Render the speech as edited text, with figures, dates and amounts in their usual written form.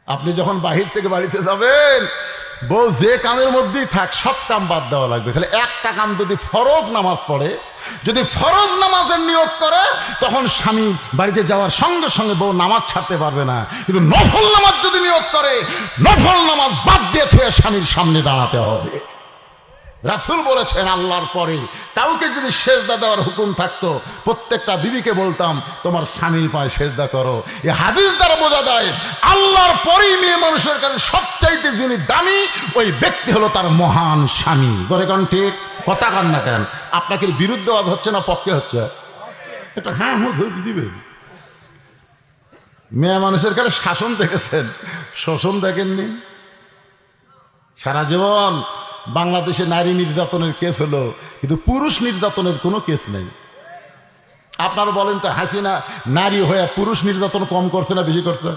আপনি যখন বাহির থেকে বাড়িতে যাবেন, বউ যে কামের মধ্যেই থাক সব কাম বাদ দেওয়া লাগবে, খালি একটা কাম যদি ফরজ নামাজ পড়ে, যদি ফরজ নামাজের নিয়ত করে, তখন স্বামী বাড়িতে যাওয়ার সঙ্গে সঙ্গে বউ নামাজ ছাড়তে পারবে না। কিন্তু নফল নামাজ যদি নিয়ত করে, নফল নামাজ বাদ দিয়ে থুয়ে স্বামীর সামনে দাঁড়াতে হবে। রাসূল বলেছেন আল্লাহর পরে কাউকে যদি সেজদা দেওয়ার হুকুম থাকতো, প্রত্যেকটা বিবিকে বলতাম তোমার স্বামীর পায়ে সেজদা করো। এই হাদিস দ্বারা বোঝা যায় আল্লাহর পরেই মেয়ে মানুষের কাছে সবচাইতে যিনি দামি, ওই ব্যক্তি হলো তার মহান স্বামী। ধরে কান ঠিক কথা কান না কেন? আপনাকে বিরুদ্ধবাদ হচ্ছে না পক্ষে হচ্ছে? এটা হ্যাঁ দিবে। মেয়ে মানুষের কাছে শাসন দেখেছেন, শোষণ দেখেননি। সারা জীবন বাংলাদেশে নারী নির্যাতনের কেস হলো, কিন্তু পুরুষ নির্যাতনের কোনো কেস নেই। আপনারা বলেন তো, হাসিনা নারী হয়ে পুরুষ নির্যাতন কম করছে না বেশি করছে?